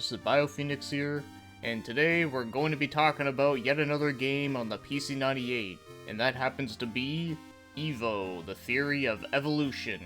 this is BioPhoenix here, and today we're going to be talking about yet another game on the PC-98, and that happens to be E.V.O, the Theory of Evolution.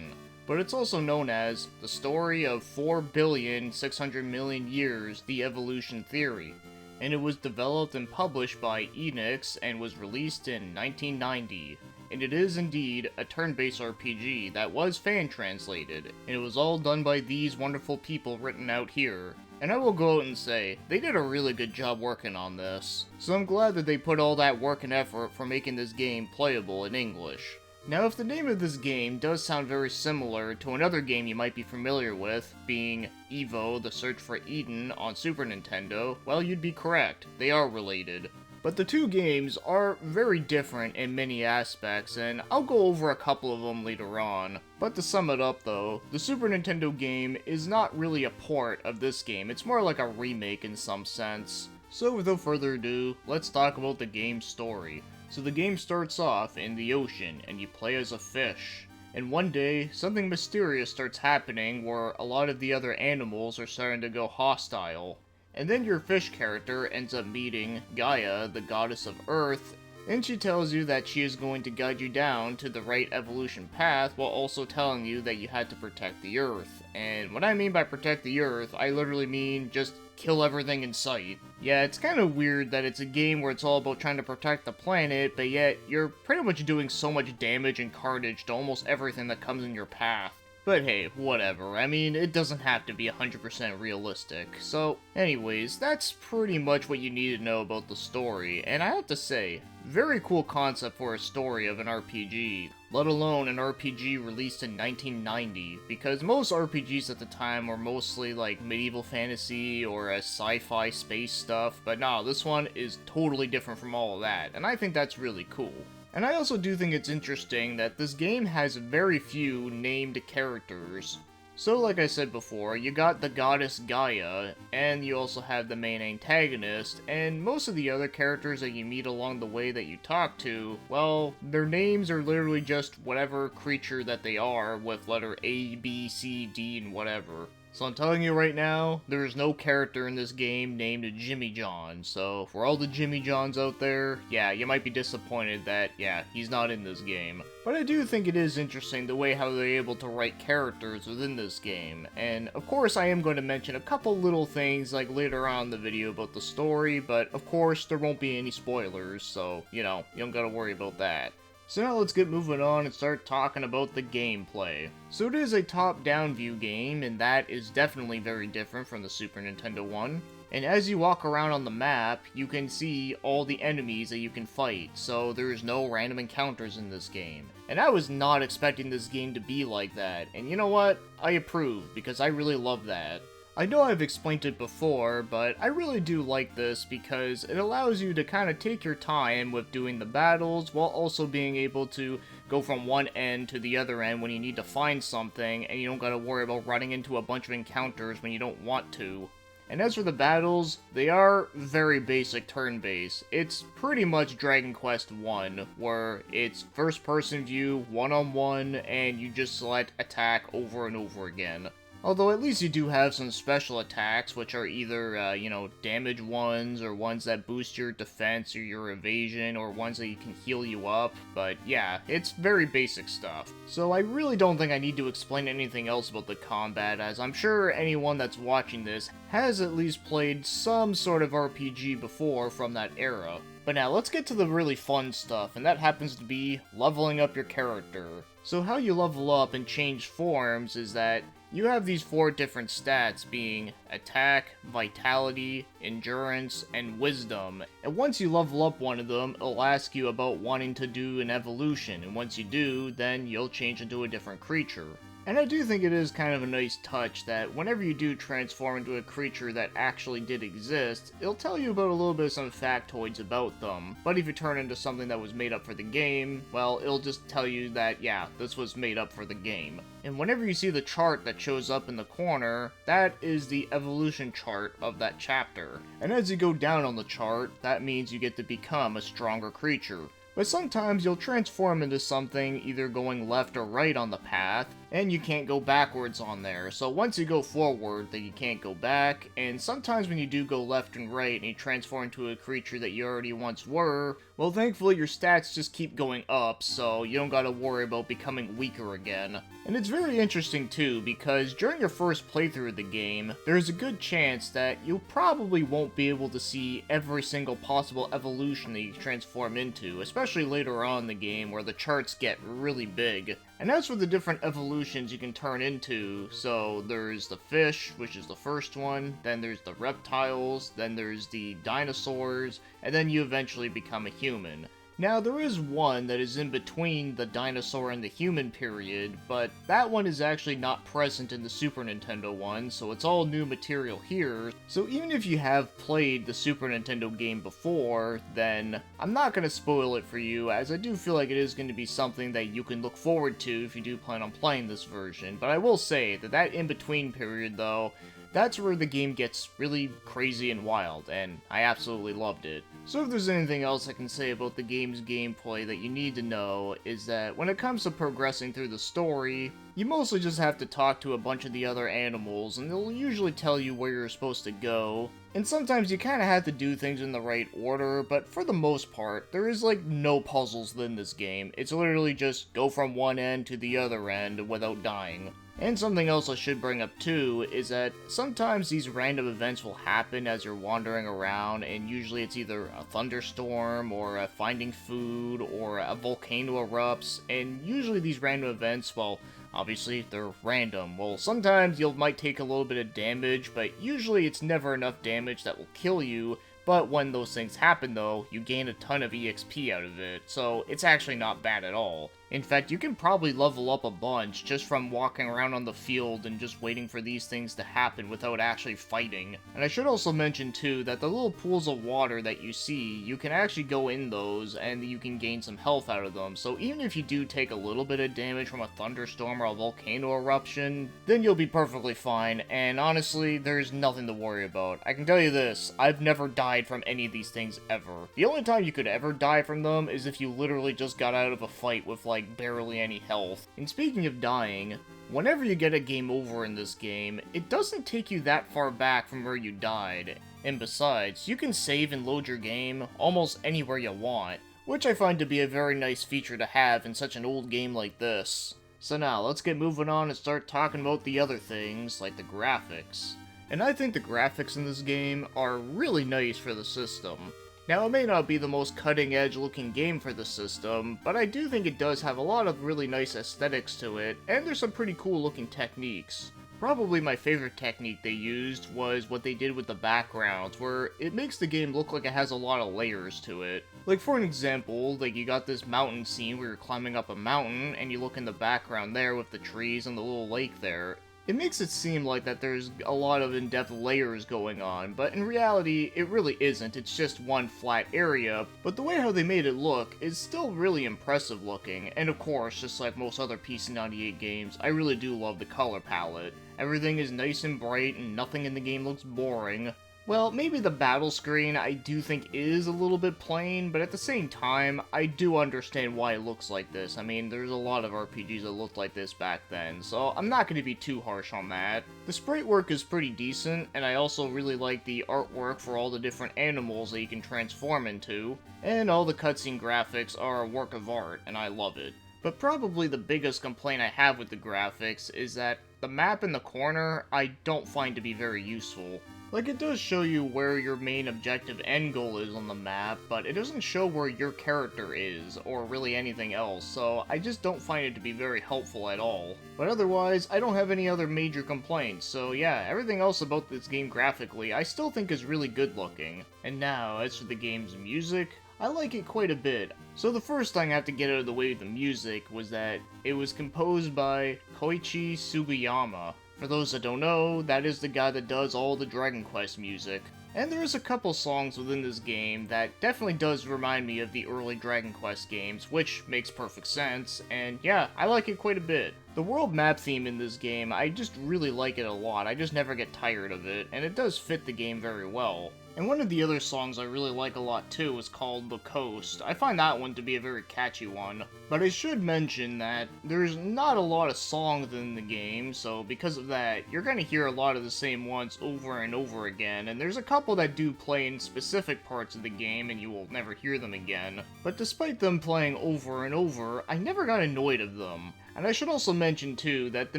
But it's also known as the story of 4,600,000,000 years, the evolution theory, and it was developed and published by Enix and was released in 1990. And it is indeed a turn-based RPG that was fan-translated, and it was all done by these wonderful people written out here. And I will go out and say, they did a really good job working on this. So I'm glad that they put all that work and effort for making this game playable in English. Now, if the name of this game does sound very similar to another game you might be familiar with, being E.V.O, The Search for Eden on Super Nintendo, well, you'd be correct. They are related. But the two games are very different in many aspects, and I'll go over a couple of them later on. But to sum it up though, the Super Nintendo game is not really a port of this game, it's more like a remake in some sense. So without further ado, let's talk about the game's story. So the game starts off in the ocean, and you play as a fish. And one day, something mysterious starts happening where a lot of the other animals are starting to go hostile. And then your fish character ends up meeting Gaia, the goddess of Earth, and she tells you that she is going to guide you down to the right evolution path while also telling you that you had to protect the Earth. And what I mean by protect the Earth, I literally mean just kill everything in sight. Yeah, it's kind of weird that it's a game where it's all about trying to protect the planet, but yet you're pretty much doing so much damage and carnage to almost everything that comes in your path. But hey, whatever, I mean, it doesn't have to be 100% realistic. So, anyways, that's pretty much what you need to know about the story, and I have to say, very cool concept for a story of an RPG, let alone an RPG released in 1990, because most RPGs at the time were mostly like medieval fantasy or sci-fi space stuff, but nah, this one is totally different from all of that, and I think that's really cool. And I also do think it's interesting that this game has very few named characters. So like I said before, you got the goddess Gaia, and you also have the main antagonist, and most of the other characters that you meet along the way that you talk to, well, their names are literally just whatever creature that they are, with letter A, B, C, D, and whatever. So I'm telling you right now, there is no character in this game named Jimmy John, so for all the Jimmy Johns out there, yeah, you might be disappointed that, yeah, he's not in this game. But I do think it is interesting the way how they're able to write characters within this game, and of course I am going to mention a couple little things like later on in the video about the story, but of course there won't be any spoilers, so, you know, you don't gotta worry about that. So now let's get moving on and start talking about the gameplay. So it is a top-down view game, and that is definitely very different from the Super Nintendo one. And as you walk around on the map, you can see all the enemies that you can fight, so there is no random encounters in this game. And I was not expecting this game to be like that, and you know what? I approve, because I really love that. I know I've explained it before, but I really do like this because it allows you to kind of take your time with doing the battles while also being able to go from one end to the other end when you need to find something and you don't gotta worry about running into a bunch of encounters when you don't want to. And as for the battles, they are very basic turn-based. It's pretty much Dragon Quest 1, where it's first-person view, one-on-one, and you just select attack over and over again. Although at least you do have some special attacks, which are either, damage ones, or ones that boost your defense or your evasion, or ones that you can heal you up, but yeah, it's very basic stuff. So I really don't think I need to explain anything else about the combat, as I'm sure anyone that's watching this has at least played some sort of RPG before from that era. But now, let's get to the really fun stuff, and that happens to be leveling up your character. So how you level up and change forms is that you have these 4 different stats being attack, vitality, endurance, and wisdom. And once you level up one of them, it'll ask you about wanting to do an evolution, and once you do, then you'll change into a different creature. And I do think it is kind of a nice touch that whenever you do transform into a creature that actually did exist, it'll tell you about a little bit of some factoids about them. But if you turn into something that was made up for the game, well, it'll just tell you that, yeah, this was made up for the game. And whenever you see the chart that shows up in the corner, that is the evolution chart of that chapter. And as you go down on the chart, that means you get to become a stronger creature. But sometimes you'll transform into something either going left or right on the path, and you can't go backwards on there. So once you go forward, then you can't go back, and sometimes when you do go left and right and you transform into a creature that you already once were, well, thankfully your stats just keep going up, so you don't gotta worry about becoming weaker again. And it's very interesting too, because during your first playthrough of the game, there's a good chance that you probably won't be able to see every single possible evolution that you transform into, especially later on in the game where the charts get really big. And as for the different evolutions you can turn into, so there's the fish, which is the first one, then there's the reptiles, then there's the dinosaurs, and then you eventually become a human. Now, there is one that is in between the dinosaur and the human period, but that one is actually not present in the Super Nintendo one, so it's all new material here. So even if you have played the Super Nintendo game before, then I'm not going to spoil it for you, as I do feel like it is going to be something that you can look forward to if you do plan on playing this version. But I will say that in-between period, though, that's where the game gets really crazy and wild, and I absolutely loved it. So if there's anything else I can say about the game's gameplay that you need to know, is that when it comes to progressing through the story, you mostly just have to talk to a bunch of the other animals, and they'll usually tell you where you're supposed to go. And sometimes you kinda have to do things in the right order, but for the most part, there is like no puzzles in this game. It's literally just go from one end to the other end without dying. And something else I should bring up too is that sometimes these random events will happen as you're wandering around, and usually it's either a thunderstorm or finding food or a volcano erupts, and usually these random events, well, obviously they're random. Well, sometimes you might take a little bit of damage, but usually it's never enough damage that will kill you. But when those things happen though, you gain a ton of EXP out of it, so it's actually not bad at all. In fact, you can probably level up a bunch just from walking around on the field and just waiting for these things to happen without actually fighting. And I should also mention too that the little pools of water that you see, you can actually go in those and you can gain some health out of them. So even if you do take a little bit of damage from a thunderstorm or a volcano eruption, then you'll be perfectly fine, and honestly, there's nothing to worry about. I can tell you this, I've never died from any of these things ever. The only time you could ever die from them is if you literally just got out of a fight with like barely any health. And speaking of dying, whenever you get a game over in this game, it doesn't take you that far back from where you died. And besides, you can save and load your game almost anywhere you want, which I find to be a very nice feature to have in such an old game like this. So now, let's get moving on and start talking about the other things, like the graphics. And I think the graphics in this game are really nice for the system. Now, it may not be the most cutting-edge looking game for the system, but I do think it does have a lot of really nice aesthetics to it, and there's some pretty cool looking techniques. Probably my favorite technique they used was what they did with the backgrounds, where it makes the game look like it has a lot of layers to it. Like for an example, like you got this mountain scene where you're climbing up a mountain, and you look in the background there with the trees and the little lake there. It makes it seem like that there's a lot of in-depth layers going on, but in reality, it really isn't. It's just one flat area, but the way how they made it look is still really impressive looking, and of course, just like most other PC-98 games, I really do love the color palette. Everything is nice and bright, and nothing in the game looks boring. Well, maybe the battle screen I do think is a little bit plain, but at the same time, I do understand why it looks like this. I mean, there's a lot of RPGs that looked like this back then, so I'm not going to be too harsh on that. The sprite work is pretty decent, and I also really like the artwork for all the different animals that you can transform into, and all the cutscene graphics are a work of art, and I love it. But probably the biggest complaint I have with the graphics is that the map in the corner I don't find to be very useful. Like, it does show you where your main objective end goal is on the map, but it doesn't show where your character is, or really anything else, so I just don't find it to be very helpful at all. But otherwise, I don't have any other major complaints, so yeah, everything else about this game graphically I still think is really good looking. And now, as for the game's music, I like it quite a bit. So the first thing I have to get out of the way with the music was that it was composed by Koichi Sugiyama. For those that don't know, that is the guy that does all the Dragon Quest music. And there is a couple songs within this game that definitely does remind me of the early Dragon Quest games, which makes perfect sense, and yeah, I like it quite a bit. The world map theme in this game, I just really like it a lot. I just never get tired of it, and it does fit the game very well. And one of the other songs I really like a lot too is called The Coast. I find that one to be a very catchy one. But I should mention that there's not a lot of songs in the game, so because of that, you're gonna hear a lot of the same ones over and over again, and there's a couple that do play in specific parts of the game and you will never hear them again. But despite them playing over and over, I never got annoyed of them. And I should also mention too that the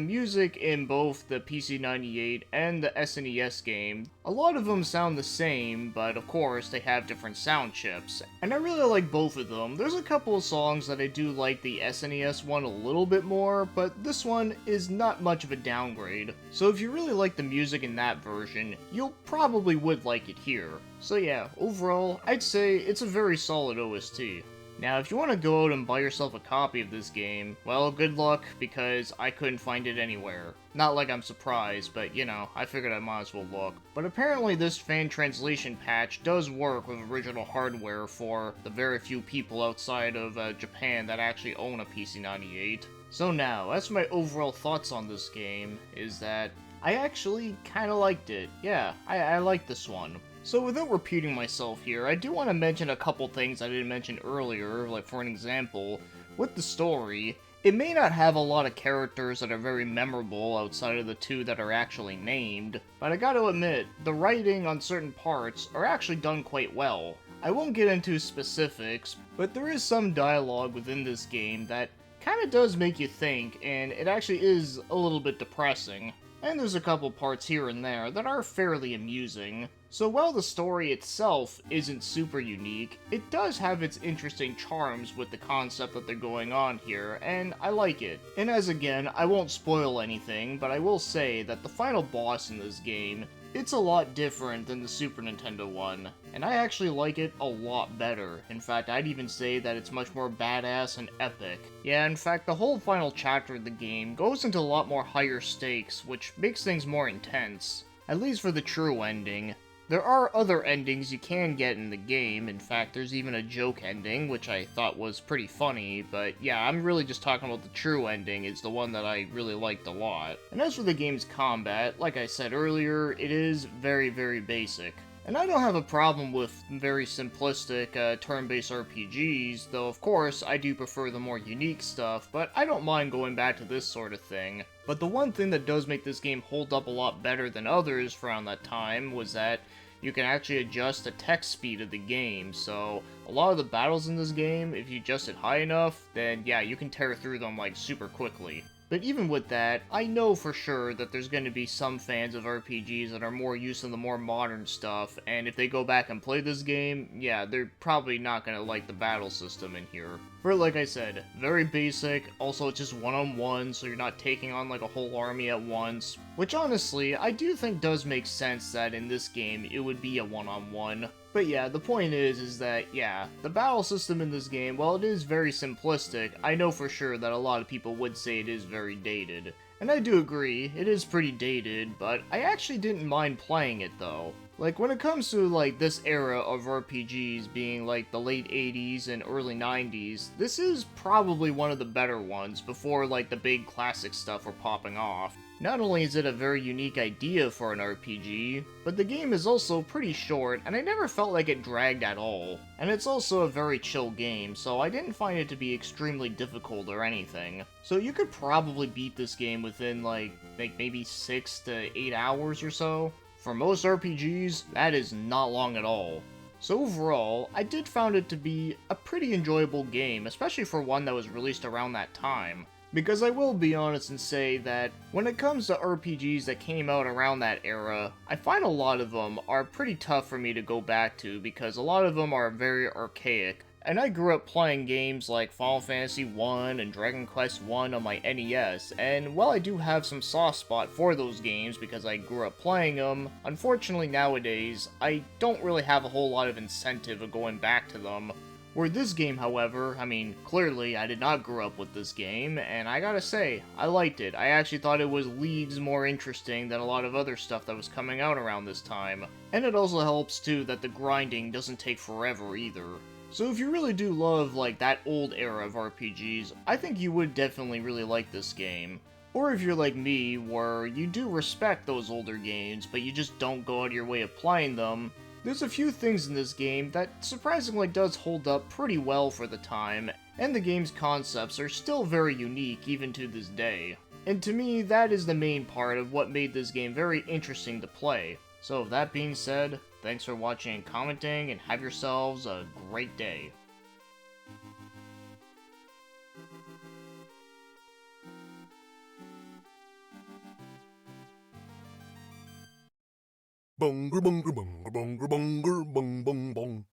music in both the PC-98 and the SNES game, a lot of them sound the same, but of course they have different sound chips. And I really like both of them. There's a couple of songs that I do like the SNES one a little bit more, but this one is not much of a downgrade. So if you really like the music in that version, you'll probably would like it here. So yeah, overall, I'd say it's a very solid OST. Now, if you want to go out and buy yourself a copy of this game, well, good luck, because I couldn't find it anywhere. Not like I'm surprised, but you know, I figured I might as well look. But apparently this fan translation patch does work with original hardware for the very few people outside of Japan that actually own a PC-98. So now, as for my overall thoughts on this game, is that I actually kinda liked it. Yeah, I like this one. So without repeating myself here, I do want to mention a couple things I didn't mention earlier, like for an example, with the story, it may not have a lot of characters that are very memorable outside of the two that are actually named, but I gotta admit, the writing on certain parts are actually done quite well. I won't get into specifics, but there is some dialogue within this game that kinda does make you think, and it actually is a little bit depressing. And there's a couple parts here and there that are fairly amusing. So while the story itself isn't super unique, it does have its interesting charms with the concept that they're going on here, and I like it. And as again, I won't spoil anything, but I will say that the final boss in this game, it's a lot different than the Super Nintendo one, and I actually like it a lot better. In fact, I'd even say that it's much more badass and epic. Yeah, in fact, the whole final chapter of the game goes into a lot more higher stakes, which makes things more intense. At least for the true ending. There are other endings you can get in the game. In fact, there's even a joke ending, which I thought was pretty funny, but yeah, I'm really just talking about the true ending. It's the one that I really liked a lot. And as for the game's combat, like I said earlier, it is very, very basic. And I don't have a problem with very simplistic turn-based RPGs, though of course I do prefer the more unique stuff, but I don't mind going back to this sort of thing. But the one thing that does make this game hold up a lot better than others around that time was that you can actually adjust the text speed of the game, so a lot of the battles in this game, if you adjust it high enough, then yeah, you can tear through them like super quickly. But even with that, I know for sure that there's going to be some fans of RPGs that are more used to the more modern stuff, and if they go back and play this game, yeah, they're probably not going to like the battle system in here. For like I said, very basic, also it's just one-on-one, so you're not taking on like a whole army at once, which honestly, I do think does make sense that in this game it would be a one-on-one. But yeah, the point is that, yeah, the battle system in this game, while it is very simplistic, I know for sure that a lot of people would say it is very dated. And I do agree, it is pretty dated, but I actually didn't mind playing it though. Like, when it comes to, like, this era of RPGs being, like, the late 80s and early 90s, this is probably one of the better ones before, like, the big classic stuff were popping off. Not only is it a very unique idea for an RPG, but the game is also pretty short, and I never felt like it dragged at all. And it's also a very chill game, so I didn't find it to be extremely difficult or anything. So you could probably beat this game within, like maybe 6 to 8 hours or so. For most RPGs, that is not long at all. So overall, I did found it to be a pretty enjoyable game, especially for one that was released around that time. Because I will be honest and say that when it comes to RPGs that came out around that era, I find a lot of them are pretty tough for me to go back to because a lot of them are very archaic. And I grew up playing games like Final Fantasy I and Dragon Quest I on my NES, and while I do have some soft spot for those games because I grew up playing them, unfortunately nowadays, I don't really have a whole lot of incentive of going back to them. Where this game, however, I mean, clearly I did not grow up with this game, and I gotta say, I liked it. I actually thought it was leagues more interesting than a lot of other stuff that was coming out around this time. And it also helps too that the grinding doesn't take forever either. So if you really do love, like, that old era of RPGs, I think you would definitely really like this game. Or if you're like me, where you do respect those older games, but you just don't go out of your way applying them, there's a few things in this game that surprisingly does hold up pretty well for the time, and the game's concepts are still very unique even to this day. And to me, that is the main part of what made this game very interesting to play. So with that being said, thanks for watching and commenting, and have yourselves a great day. Bunger, bunger, bunger, bunger, bunger, bung, bung, bung.